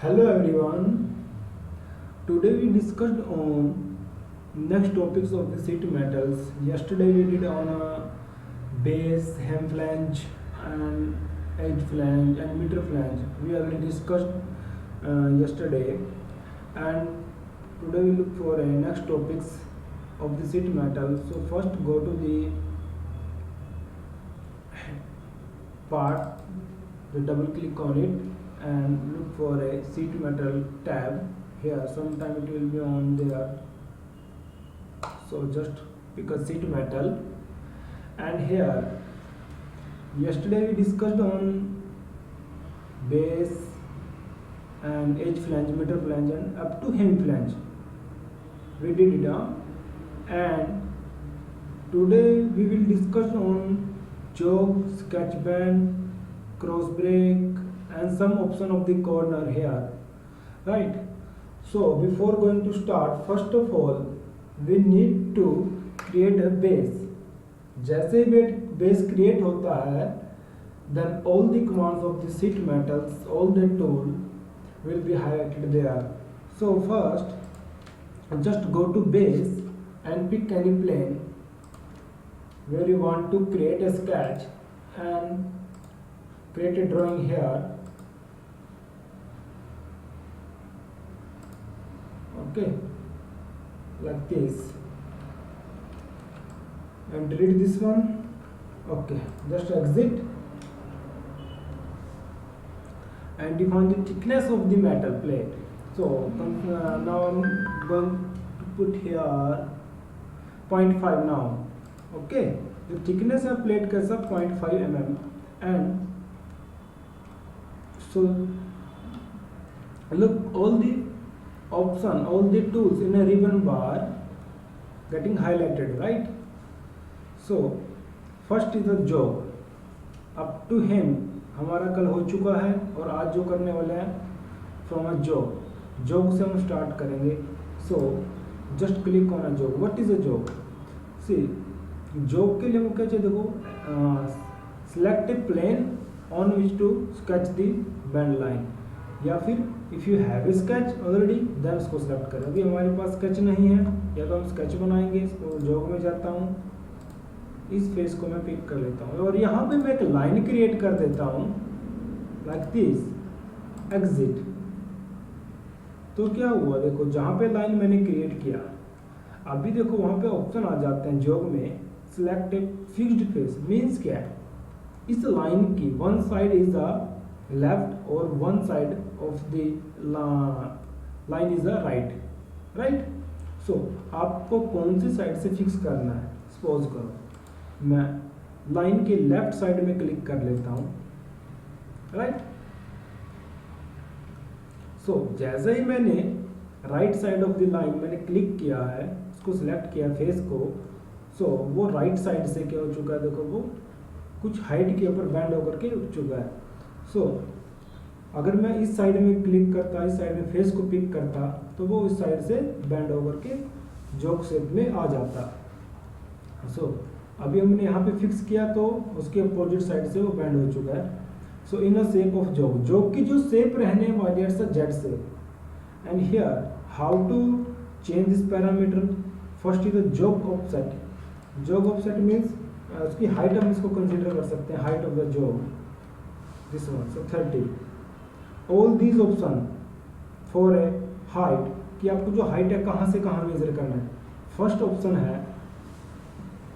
Hello everyone. Today we discussed on next topics of the sheet metals. Yesterday we did on a base, hem flange, and edge flange and meter flange. We already discussed yesterday, and today we look for a next topics of the sheet metal. So first go to the part, the double click on it and look for a sheet metal tab. Here sometime it will be on there, so just pick a sheet metal. And here yesterday we discussed on base and edge flange, meter flange, and up to hem flange we did it, and today we will discuss on choke, sketch band, cross break, and some option of the corner here, right? So before going to start, first of all we need to create a base. जैसे ही base create होता है, then all the commands of the sheet metals, all the tool will be highlighted there. So first just go to base and pick any plane where you want to create a sketch and create a drawing here. Okay, like this, and delete this one. Okay, just exit and define the thickness of the metal plate. So now I'm going to put here 0.5 now. Okay, the thickness of plate कैसा 0.5 mm, and so look, all the option, all the tools in a ribbon bar getting highlighted, right? So first is the jog. up to hem हमारा कल हो चुका है, और आज जो करने वाले हैं फ्रॉम अ जॉग से हम स्टार्ट करेंगे. So just click on a jog. What is a jog? See, jog के लिए वो क्या चाहिए, देखो, select a plane on which to sketch the bend line, या फिर if you have a sketch already then उसको सिलेक्ट करें. अभी हमारे पास स्केच नहीं है, या तो हम स्केच बनाएंगे. इसको जॉग में जाता हूँ, इस फेस को मैं पिक कर लेता हूँ, और यहाँ पे मैं एक लाइन क्रिएट कर देता हूँ लाइक दिस. एग्जिट. तो क्या हुआ, देखो जहाँ पे लाइन मैंने क्रिएट किया, अभी देखो वहाँ पे ऑप्शन आ जाते हैं जॉग में, select a fixed face. Means क्या है, इस लाइन की one side is the left और one side of the line is the right. So आपको कौन सी साइड से फिक्स करना है. सपोज करो मैं लाइन के लेफ्ट साइड में क्लिक कर लेता हूं, राइट. सो जैसे ही मैंने right side of the line मैंने क्लिक किया है, उसको सिलेक्ट किया फेस को, सो वो राइट साइड से क्या हो चुका है, देखो वो कुछ हाइट के ऊपर बैंड होकर के उठ चुका है. सो अगर मैं इस साइड में क्लिक करता, इस साइड में फेस को पिक करता, तो वो इस साइड से बैंड होकर के जॉग शेप में आ जाता. सो अभी हमने यहाँ पे फिक्स किया, तो उसके अपोजिट साइड से वो बैंड हो चुका है. So in a shape of jog, jog की जो शेप रहने वाली है, it's a Z shape. And here how to change this parameter. First is the jog offset. Jog offset means उसकी हाइट हम इसको कंसिडर कर सकते हैं, height of the jog, this one. So 30. All these option for a height, कि आपको जो height है कहाँ से कहाँ मेजर करना है. फर्स्ट ऑप्शन है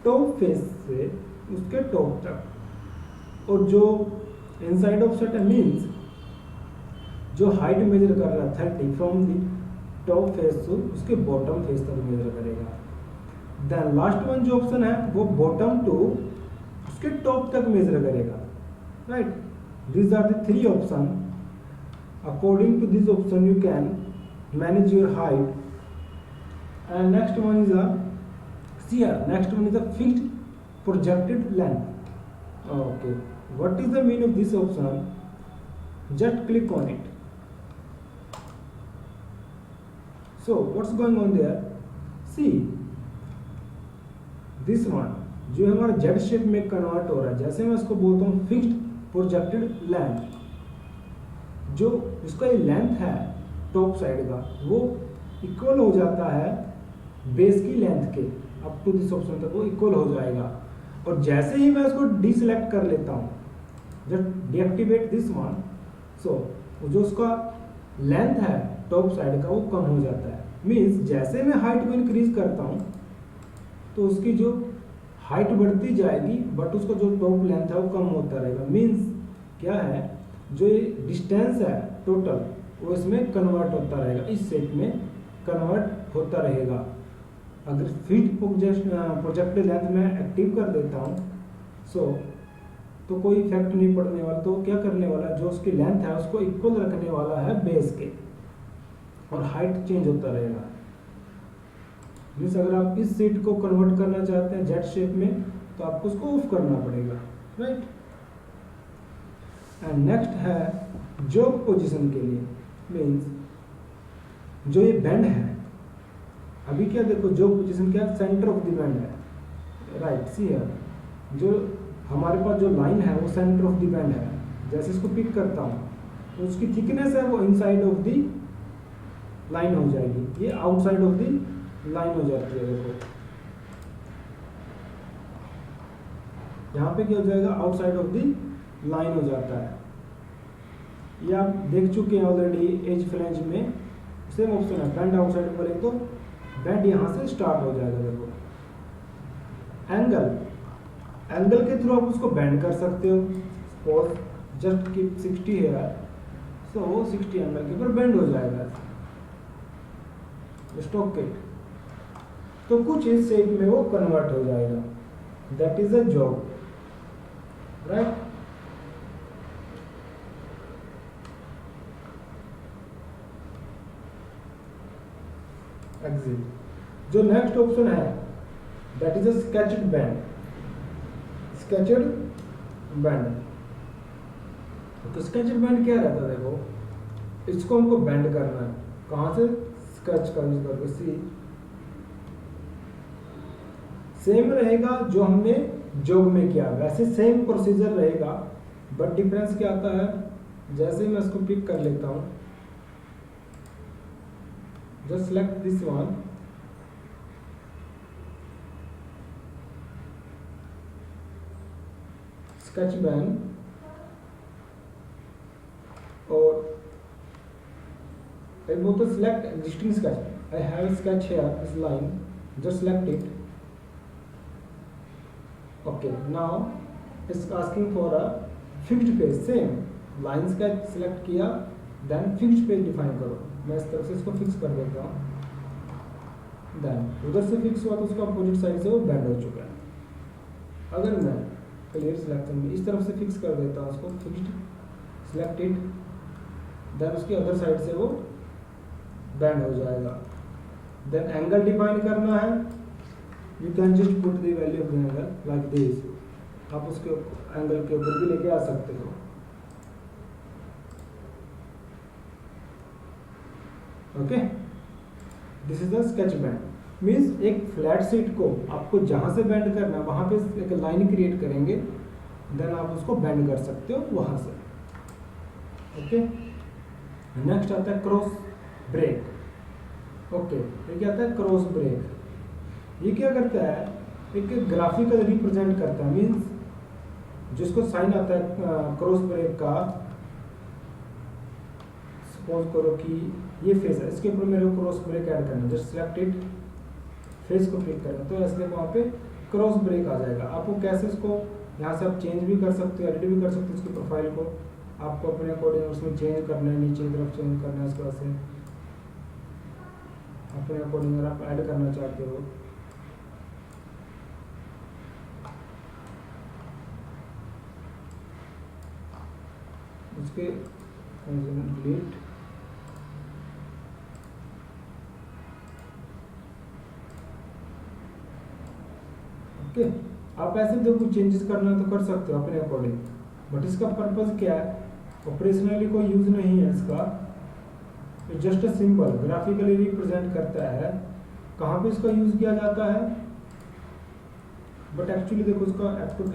टॉप फेस से उसके टॉप तक, और जो इनसाइड ऑफसेट है मीन्स जो हाइट मेजर कर रहा है 30 from the top face to उसके बॉटम फेस तक मेजर करेगा. देन लास्ट वन जो ऑप्शन है वो बॉटम टू उसके टॉप तक मेजर करेगा, right. These are the three options. According to this option, you can manage your height. And next one is next one is a fixed projected length. Okay, what is the meaning of this option? Just click on it. So what's going on there? See, this one जो हमारा Z shape में convert हो रहा है, जैसे मैं इसको बोलता हूँ फिक्स्ड प्रोजेक्टेड लेंथ, जो जिसका ये लेंथ है टॉप साइड का वो इक्वल हो जाता है बेस की लेंथ के, अप टू दिस ऑप्शन तक वो इक्वल हो जाएगा। और जैसे ही मैं उसको डीसिलेक्ट कर लेता हूँ, जस्ट डीएक्टिवेट दिस वन, सो जो उसका लेंथ है टॉप साइड का वो कम हो जाता है। मीन्स जैसे मैं हाइट को इंक्रीज करता हूँ तो उसकी जो हाइट बढ़ती जाएगी बट उसका जो टॉप लेंथ है वो कम होता रहेगा। मीन्स क्या है, जो ये डिस्टेंस है टोटल वो इसमें कन्वर्ट होता रहेगा, इस शेप में कन्वर्ट होता रहेगा। अगर फिट प्रोजेक्टेड लेंथ में एक्टिव कर देता हूँ तो कोई इफेक्ट नहीं पड़ने वाला। तो क्या करने वाला, जो उसकी लेंथ है उसको इक्वल रखने वाला है बेस के, और हाइट चेंज होता रहेगा। मीन्स अगर आप इस सीट को कन्वर्ट करना चाहते हैं जेड शेप में तो आपको उसको ऑफ करना पड़ेगा, राइट। एंड नेक्स्ट है जॉब पोजीशन के लिए, मीन्स जो ये बैंड है, अभी क्या देखो जॉब पोजीशन क्या सेंटर ऑफ द बैंड है, राइट। सी हियर, जो हमारे पास जो लाइन है वो सेंटर ऑफ द बैंड है। जैसे इसको पिक करता हूँ तो उसकी थिकनेस है वो इनसाइड ऑफ द लाइन हो जाएगी, ये आउटसाइड ऑफ द लाइन हो जाती है। देखो यहाँ पे क्या हो जाएगा, आउटसाइड ऑफ द लाइन हो जाता है। ये आप देख चुके हैं ऑलरेडी एज फ्लैंज में, सेम ऑप्शन है। बैंड आउटसाइड पर एक तो बैंड यहाँ से स्टार्ट हो जाएगा। देखो एंगल के थ्रू आप उसको बैंड कर सकते हो। सपोज जस्ट कीप 60 है, सो 60 एंगल के ऊपर बैंड हो जाएगा। स्टॉक इट, तो कुछ इस शेप में वो कन्वर्ट हो जाएगा। That is a job, right. Exit, जो नेक्स्ट ऑप्शन है that is a sketched band. Sketched band, तो स्केच्ड बैंड क्या रहता है, देखो इसको हमको बैंड करना है। कहाँ से, स्केच का यूज करके। सी सेम रहेगा जो हमने जॉब में किया, वैसे सेम प्रोसीजर रहेगा, बट डिफरेंस क्या आता है, जैसे मैं इसको पिक कर लेता हूं, just select this one, sketch band, और I want to select existing sketch. I have a sketch here, this line. Just select it. Okay. Now it's asking for a fixed page. Same line sketch select किया, then fixed page define करो। मैं इस तरफ से इसको fix कर देता हूँ। Then उधर से फिक्स हुआ तो उसका अपोजिट साइड से वो बैंड हो चुका है। अगर मैं क्लियर सिलेक्शन में इस तरफ से फिक्स कर देता हूँ उसको, फिक्स्ड select it, then उसकी अदर साइड से वो बैंड हो जाएगा। देन एंगल डिफाइन करना है, you can just put the value of the angle like this. आप उसके एंगल के ऊपर भी लेके आ सकते हो। Okay, this is the sketch band. Means एक फ्लैट शीट को आपको जहां से बैंड करना है वहां पे एक लाइन क्रिएट करेंगे, देन आप उसको बैंड कर सकते हो वहां से। ओके, नेक्स्ट आता है क्रॉस ब्रेक। ओके, ये क्या आता है, क्रॉस ब्रेक। ये क्या करता है, एक ग्राफिकल रिप्रेजेंट करता है। मीन्स जिसको साइन आता है क्रॉस ब्रेक का, सपोज करो कि ये फेस है, इसके ऊपर मेरे को क्रॉस ब्रेक ऐड करना है। जस्ट सिलेक्ट इट, फेस को क्लिक करना, तो ऐसे वहाँ पे क्रॉस ब्रेक आ जाएगा। आपको कैसे इसको यहाँ से आप चेंज भी कर सकते हो, एडिट भी कर सकते हो उसकी प्रोफाइल को। आपको अपने अकॉर्डिंग उसमें चेंज करना है, नीचे की तरफ चेंज करना है, इस तरह से अपने अकॉर्डिंग अगर आप ऐड करना चाहते हो। उसके डिलीट, ओके। आप ऐसे तो कुछ चेंजेस करना तो कर सकते हो अपने अकॉर्डिंग, बट इसका पर्पज क्या है, ऑपरेशनली कोई यूज नहीं है इसका। Just a symbol graphically represent करता है। कहाँ पे इसका यूज किया जाता है, बट एक्चुअली देखो इसका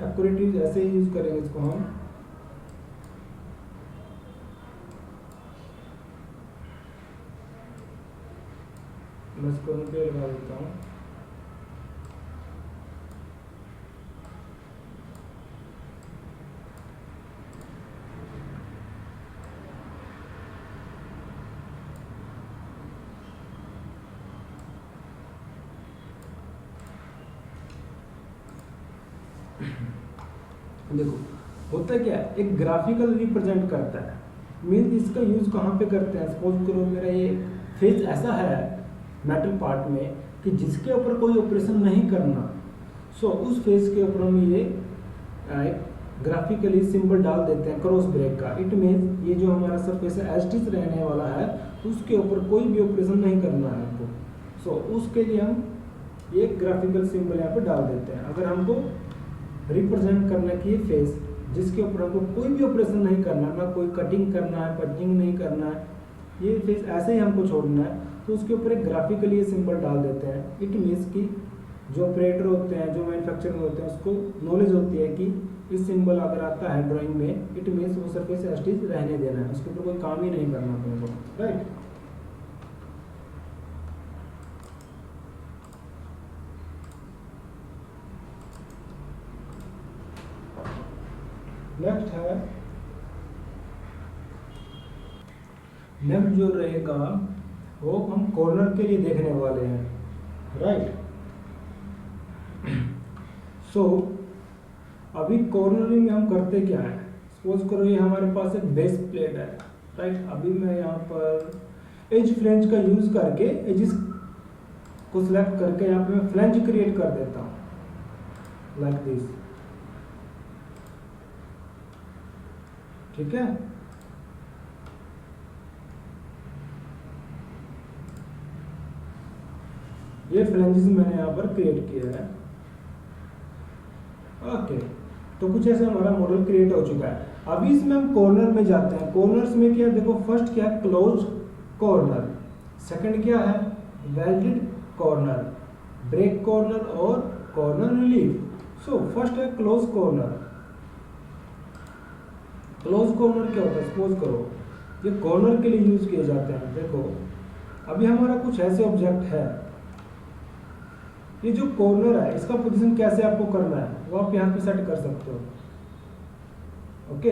एक्यूरेट ऐसे ही यूज करेंगे इसको हम। मैं इसको पे लगा देता हूँ। देखो होता क्या है, एक ग्राफिकल रिप्रेजेंट करता है, मीन्स इसका यूज कहाँ पे करते हैं। सपोज करो मेरा ये फेस ऐसा है मेटल पार्ट में कि जिसके ऊपर कोई ऑपरेशन नहीं करना, सो उस फेस के ऊपर हम ये ग्राफिकली सिंबल डाल देते हैं क्रॉस ब्रेक का। इट मीन्स ये जो हमारा सरफेस है एज इट रहने वाला है, उसके ऊपर कोई भी ऑपरेशन नहीं करना है हमको। सो उसके लिए हम एक ग्राफिकल सिंबल यहाँ पे डाल देते हैं। अगर हमको रिप्रेजेंट करना है कि ये फेस जिसके ऊपर हमको कोई भी ऑपरेशन नहीं करना, ना कोई कटिंग करना है, पंचिंग नहीं करना है, ये फेस ऐसे ही हमको छोड़ना है, तो उसके ऊपर एक ग्राफिकली ये सिंबल डाल देते हैं। इट मीन्स कि जो ऑपरेटर होते हैं, जो मैन्युफैक्चरर होते हैं, उसको नॉलेज होती है कि इस सिंबल अगर आता है ड्राइंग में, इट मीन्स वो सरफेस एज इट रहने देना है, उसके ऊपर कोई काम ही नहीं करना अपने को, राइट। नेक्स्ट है, नेक्स्ट जो रहेगा वो हम कॉर्नर के लिए देखने वाले हैं, राइट। सो अभी कॉर्नरिंग में हम करते क्या है, सपोज करो ये हमारे पास एक बेस प्लेट है, राइट। अभी मैं यहाँ पर एज फ्लेंज का यूज करके एजिस को सिलेक्ट करके यहाँ पे मैं फ्लेंज क्रिएट कर देता हूँ, लाइक दिस, ठीक है। ये फ्लेंजेस मैंने यहाँ पर क्रिएट किया है, ओके। तो कुछ ऐसा हमारा मॉडल क्रिएट हो चुका है। अभी इसमें हम कॉर्नर में जाते हैं। कॉर्नर्स में क्या है, देखो फर्स्ट क्या है, क्लोज कॉर्नर, सेकंड क्या है, वेल्डेड कॉर्नर, ब्रेक कॉर्नर और कॉर्नर रिलीफ। सो फर्स्ट है क्लोज कॉर्नर। क्लोज कॉर्नर क्या होता है, सपोज करो ये कॉर्नर के लिए यूज किए जाते हैं। देखो अभी हमारा कुछ ऐसे ऑब्जेक्ट है, ये जो कॉर्नर है इसका पोजीशन कैसे आपको करना है वो आप यहाँ पे सेट कर सकते हो, ओके।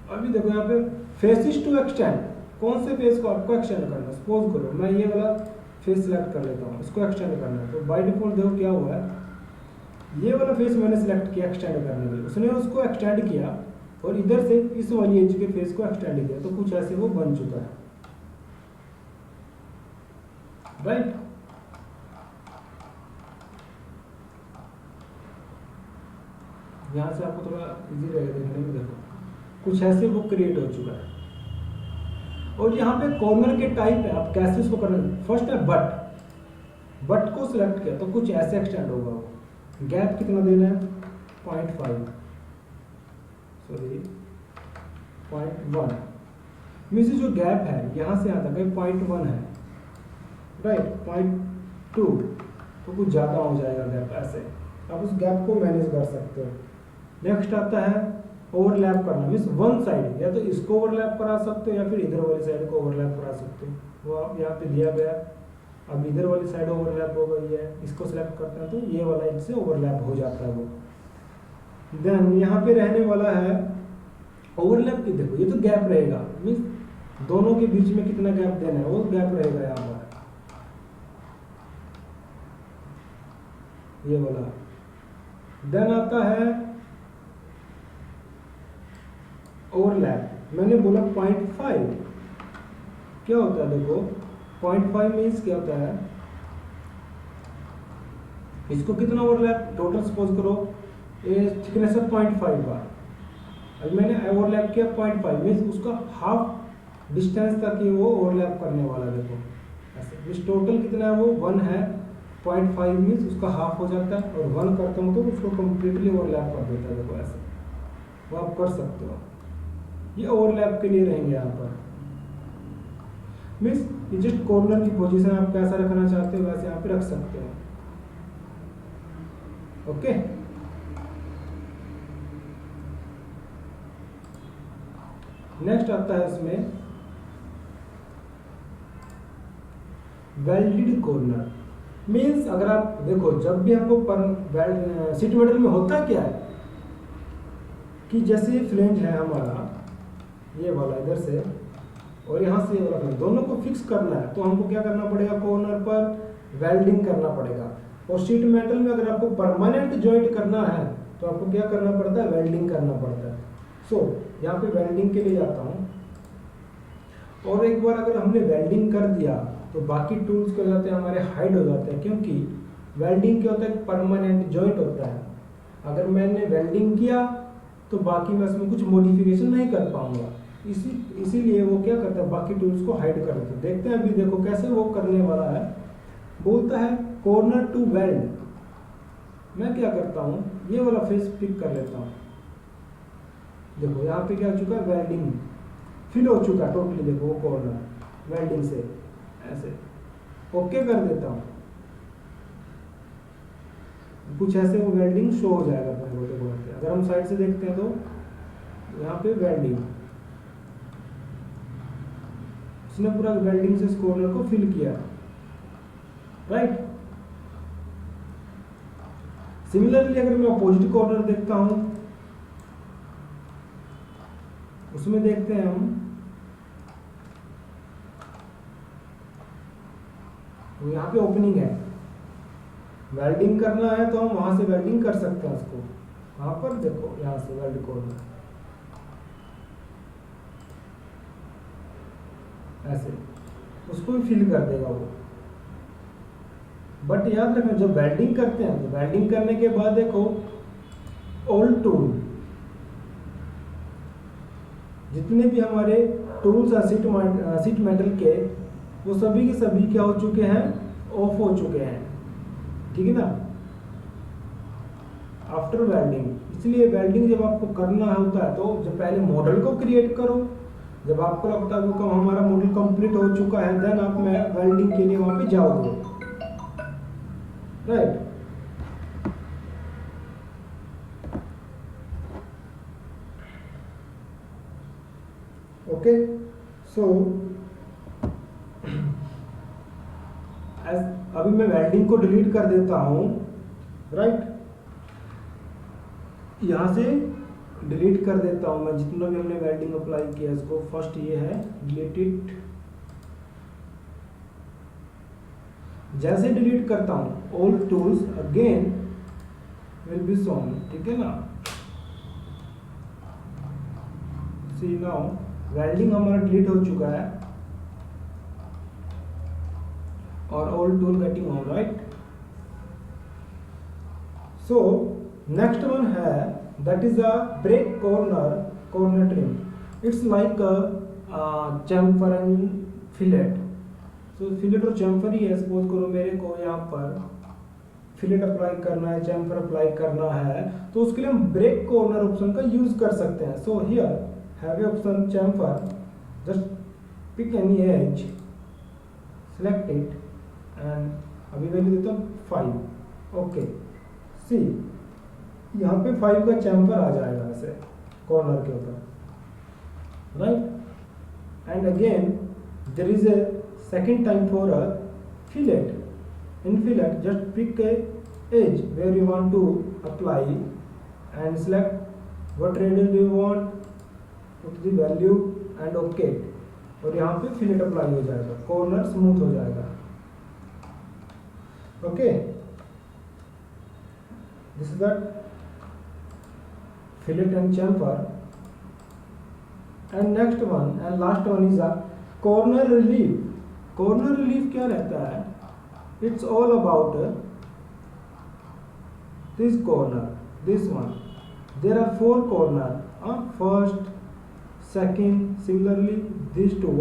अभी देखो यहाँ पे फेसिस टू एक्सटेंड, कौन से फेस को आपको एक्सटेंड करना है। सपोज करो मैं ये वाला फेस सिलेक्ट कर लेता हूँ, इसको एक्सटेंड करना है। तो बाय डिफॉल्ट देखो क्या हुआ है, ये वाला फेस मैंने सिलेक्ट किया एक्सटेंड करने के लिए, उसने उसको एक्सटेंड किया और इधर से इस वाली एज के फेस को एक्सटेंड किया, तो कुछ ऐसे वो बन चुका है, राइट। यहाँ से आपको थोड़ा इजी रहेगा देखने में। देखो कुछ ऐसे वो क्रिएट हो चुका है। और यहाँ पे कॉर्नर के टाइप है, आप कैसे उसको करना। फर्स्ट है बट, बट को सिलेक्ट किया तो कुछ ऐसे एक्सटेंड होगा वो। गैप कितना देना है, 0.5, सॉरी 0.1, मीन्स जो गैप है यहाँ से यहाँ तक 0.1 है, राइट। 0.2 तो कुछ ज़्यादा हो जाएगा गैप, ऐसे आप उस गैप को मैनेज कर सकते हो। नेक्स्ट आता है ओवरलैप करना, मीन्स वन साइड, या तो इसको ओवरलैप करा सकते हो या फिर इधर वाली साइड को ओवरलैप करा सकते हो, वो आप यहाँ पे दिया गया। अब इधर वाली साइड ओवरलैप हो गई है, इसको सिलेक्ट करते हैं तो ये वाला इससे ओवरलैप हो जाता है वो। देन यहाँ पे रहने वाला है ओवरलैप की, देखो ये तो गैप रहेगा, मीन्स दोनों के बीच में कितना गैप देना है वो गैप रहेगा यहाँ पर, ये वाला। देन आता है ओवरलैप, मैंने बोला 0.5, क्या होता है देखो 0.5 मीन्स क्या होता है, इसको कितना ओवरलैप टोटल, सपोज करो ये थिकनेस है 0.5 बार, अभी मैंने ओवरलैप किया 0.5 मीन्स उसका हाफ डिस्टेंस तक ही वो ओवरलैप करने वाला है। देखो ऐसे इस टोटल कितना है वो 1 है, 0.5 मीन्स उसका हाफ हो जाता है, और 1 करता हूँ तो उसको कम्प्लीटली ओवरलैप कर देता है। देखो ऐसे वो आप कर सकते हो, ये ओवरलैप के लिए रहेंगे यहाँ पर। मीन्स ये जस्ट कॉर्नर की पोजीशन आप कैसा रखना चाहते हो वैसे यहाँ पे रख सकते हो, ओके। नेक्स्ट आता है इसमें वेल्डेड कॉर्नर मीन्स, अगर आप देखो जब भी हमको पर सीट मेटल में होता क्या है कि जैसे फ्लेंज है हमारा ये वाला इधर से और यहाँ से ये वाला फ्लेंज, दोनों को फिक्स करना है तो हमको क्या करना पड़ेगा, कॉर्नर पर वेल्डिंग करना पड़ेगा। और शीट मेटल में अगर आपको परमानेंट जॉइंट करना है तो आपको क्या करना पड़ता है, वेल्डिंग करना पड़ता है। सो यहाँ पे वेल्डिंग के लिए जाता हूँ और एक बार अगर हमने वेल्डिंग कर दिया तो बाकी टूल्स क्या हो जाते हैं, हमारे हाइड हो जाते हैं, क्योंकि वेल्डिंग क्या होता है, परमानेंट जॉइंट होता है। अगर मैंने वेल्डिंग किया तो बाकी मैं इसमें कुछ मॉडिफिकेशन नहीं कर पाऊंगा, इसीलिए वो क्या करता है, बाकी टूल्स को हाइड कर देते हैं। देखते हैं अभी, देखो कैसे वो करने वाला है। बोलता है कॉर्नर टू वेल्ड, मैं क्या करता हूँ, ये वाला फेस पिक कर लेता हूँ। देखो यहाँ पे क्या हो चुका है, वेल्डिंग फिल हो चुका है टोटली। देखो वो कॉर्नर वेल्डिंग से ऐसे ओके कर देता हूँ, कुछ ऐसे वो वेल्डिंग शो हो जाएगा अपने को। देखो अगर हम साइड से देखते हैं तो यहाँ पे वेल्डिंग, उसने पूरा वेल्डिंग से इस कॉर्नर को फिल किया, राइट। सिमिलरली अगर मैं अपोजिट कॉर्नर देखता हूं, उसमें देखते हैं हम, तो यहाँ पे ओपनिंग है, वेल्डिंग करना है तो हम वहां से वेल्डिंग कर सकते हैं उसको। वहां पर देखो यहाँ से वेल्ड कॉर्नर ऐसे उसको भी फिल कर देगा वो। बट याद रखना जब वेल्डिंग करते हैं तो वेल्डिंग करने के बाद देखो ऑल टूल, जितने भी हमारे टूल्स हैं सीट मेटल के, वो सभी के सभी क्या हो चुके हैं, ऑफ हो चुके हैं, ठीक है ना, आफ्टर वेल्डिंग। इसलिए वेल्डिंग जब आपको करना होता है तो जब पहले मॉडल को क्रिएट करो, जब आपको लगता है वो हमारा मॉडल कंप्लीट हो चुका है, देन आप वेल्डिंग के लिए वहां पे जाओगे, राइट। ओके, सो अभी मैं वेल्डिंग को डिलीट कर देता हूं, राइट। यहां से डिलीट कर देता हूं मैं जितना भी हमने वेल्डिंग अप्लाई किया इसको। फर्स्ट ये है डिलीट इट, जैसे डिलीट करता हूं all tools again will be shown, ठीक है ना। सी नाउ वेल्डिंग हमारा डिलीट हो चुका है और all tool getting on, right. So next one है that is a break corner trim. It's like a chamfer and fillet. So fillet और chamfer ही है। सपोज करो मेरे को यहाँ पर फिलेट अप्लाई करना है, chamfer अप्लाई करना है, तो उसके लिए हम ब्रेक कॉर्नर ऑप्शन का यूज कर सकते हैं। So here have A option chamfer, just pick any edge, select it and अभी वैल्यू देता हूँ 5। ओके, सी यहाँ पे 5 का चैम्फर आ जाएगा ऐसे कॉर्नर के ऊपर, right. And again there is a second time for a fillet. In fillet just pick a edge where you want to apply and select what radius do you want, put the value and okay, और यहाँ पे fillet apply हो जाएगा, corner smooth हो जाएगा। Okay, this is that fillet and chamfer. And next one and last one is a corner relief. Corner relief क्या रहता है? It's all about this corner, this one. There are 4 corner. First, second, similarly these two.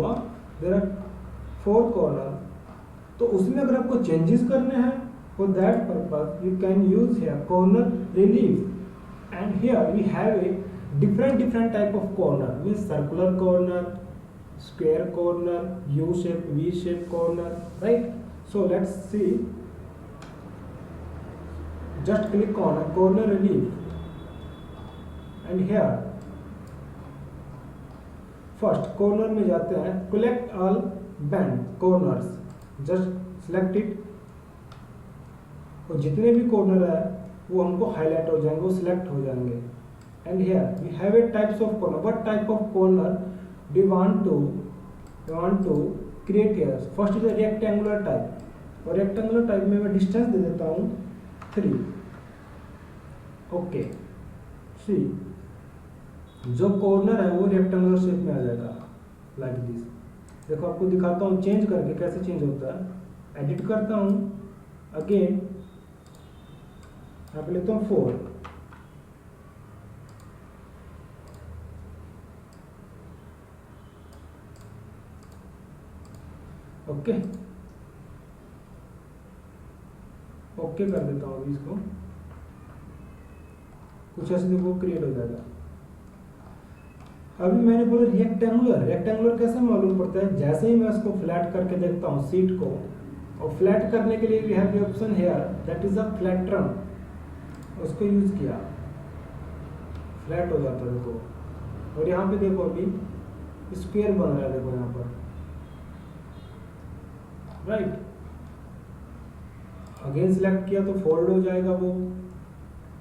There are 4 corner. तो उसमें अगर आपको changes करने हैं, for that purpose you can use here corner relief. And here we have a different type of corner, means circular corner, square corner, U shape, V shape corner, right? So let's see. Just click on a corner relief, and here first corner में जाते हैं, collect all bend corners, just select it, और जितने भी corner है वो हमको highlight हो जाएंगे, वो सिलेक्ट हो जाएंगे। And here we have a types of corner. What type of corner do you want to create here? First is rectangular type, और रेक्टेंगुलर टाइप में मैं डिस्टेंस दे देता हूँ 3। ओके, सी जो कॉर्नर है वो रेक्टेंगुलर शेप में आ जाएगा लाइक दिस। देखो आपको दिखाता हूँ चेंज करके कैसे चेंज होता है। एडिट करता हूँ, अगेन यहाँ पे लेता हूँ 4, ओके ओके कर देता हूँ अभी इसको, कुछ ऐसे देखो क्रिएट हो जाएगा। अभी मैंने बोला रेक्टेंगुलर, रेक्टेंगुलर कैसे मालूम पड़ता है? जैसे ही मैं इसको फ्लैट करके देखता हूँ सीट को, और फ्लैट करने के लिए we have the option here that is a flatten, उसको यूज किया, फ्लैट हो जाता है देखो। और यहाँ पे देखो अभी स्क्वायर बन रहा है, देखो यहाँ पर, राइट। अगेन सिलेक्ट किया तो फोल्ड हो जाएगा वो।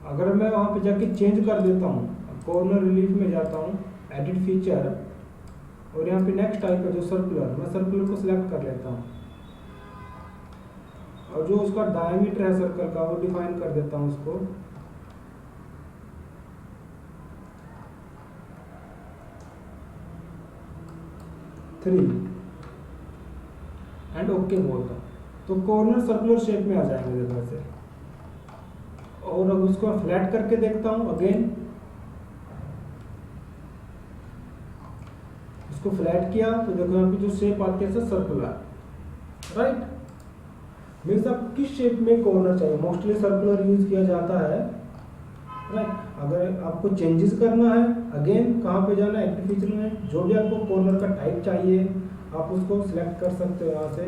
अगर मैं वहाँ पे जाके चेंज कर देता हूँ, कॉर्नर रिलीफ में जाता हूँ, एडिट फीचर, और यहाँ पे नेक्स्ट टाइप है जो सर्कुलर, मैं सर्कुलर को सिलेक्ट कर लेता हूँ, और जो उसका डायमीटर है सर्कल का वो डिफाइन कर देता हूँ उसको। थ्री एंड ओके बोलता हूँ, तो कॉर्नर सर्कुलर शेप में आ जाएंगे देखो ऐसे। और अब उसको फ्लैट करके देखता हूँ, अगेन इसको फ्लैट किया तो देखो यहाँ पे जो शेप आती है सर्कुलर, राइट। मीन्स आप किस शेप में कॉर्नर चाहिए, मोस्टली सर्कुलर यूज किया जाता है, राइट। अगर आपको चेंजेस करना है, अगेन कहाँ पे जाना है, एक्टिव फीचर में, जो भी आपको कॉर्नर का टाइप चाहिए आप उसको सिलेक्ट कर सकते हो यहाँ से।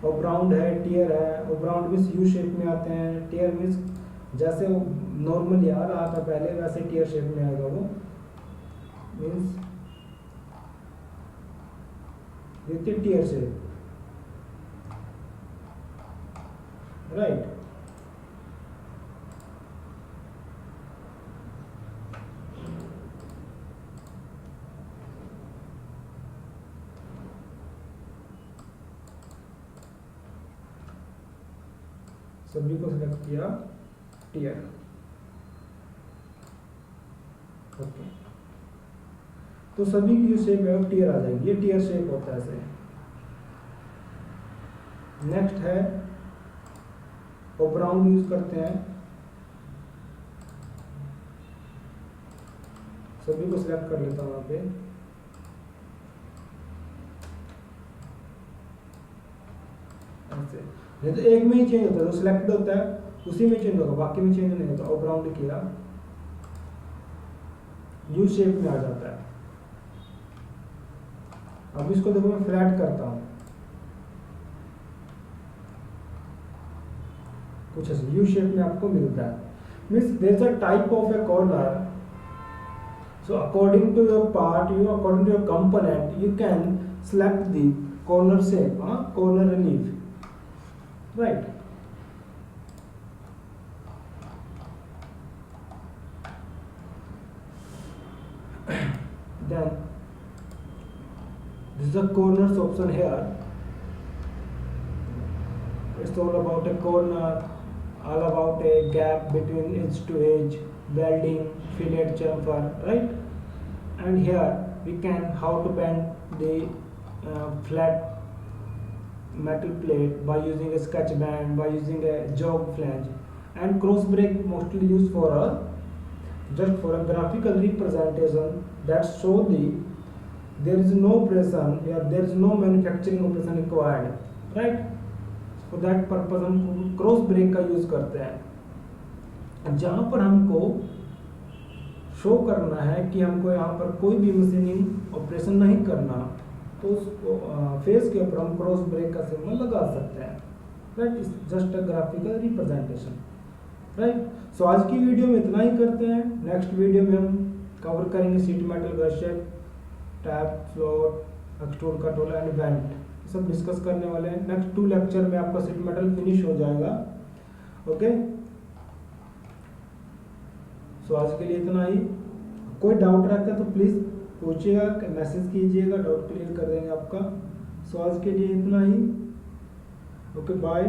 और ब्राउन है, टीयर है, और ब्राउन मीन्स यू शेप में आते हैं, टीयर मीन्स जैसे वो नॉर्मल आ रहा था पहले वैसे टीयर शेप में आएगा वो, मीन्स देखिए टीयर शेप, राइट। सभी को सिलेक्ट किया, टीयर, ओके। तो सभी की जो शेप है वो टीयर आ जाएगी, ये टीयर शेप होता है ऐसे। नेक्स्ट है और ब्राउन यूज करते हैं, सभी को सिलेक्ट कर लेता हूं यहाँ पे, ऐसे। नहीं तो एक में ही चेंज होता है, जो सिलेक्टेड होता है उसी में चेंज होगा, बाकी में चेंज नहीं होता। और ब्राउन किया, यू शेप में आ जाता है। अब इसको देखो मैं फ्लैट करता हूं, कुछ ऐसे यू शेप में आपको मिलता है। Means there is a type of a corner, so according to your part, according to your component, you can select the corner shape, corner relief, right. Then this is the corners option here. It's all about a corner, all about a gap between edge to edge, welding, fillet, chamfer, right. And here we can how to bend the flat metal plate by using a sketch band, by using a jog flange, and cross break mostly used for just for a graphical representation that show there is no operation, there is no manufacturing operation required, right. For that purpose हम cross break का use करते हैं, जहाँ पर हमको show करना है कि हमको यहाँ पर कोई भी मशीनिंग ऑपरेशन नहीं करना, तो उसको फेस के ऊपर हम क्रॉस ब्रेक का सिंबल लगा सकते हैं, right. It's just a graphical representation, right. So आज की वीडियो में इतना ही करते हैं। नेक्स्ट वीडियो में हम कवर करेंगे sheet metal gusset, tab, float, extrude cut roller and vent. सब डिस्कस करने वाले हैं। नेक्स्ट 2 लेक्चर में आपका शीट मेटल फिनिश हो जाएगा। ओके, सो आज के लिए इतना ही। कोई डाउट रहता है तो प्लीज़ पूछिएगा, मैसेज कीजिएगा, डाउट क्लियर कर देंगे आपका। सो आज के लिए इतना ही। Okay, bye.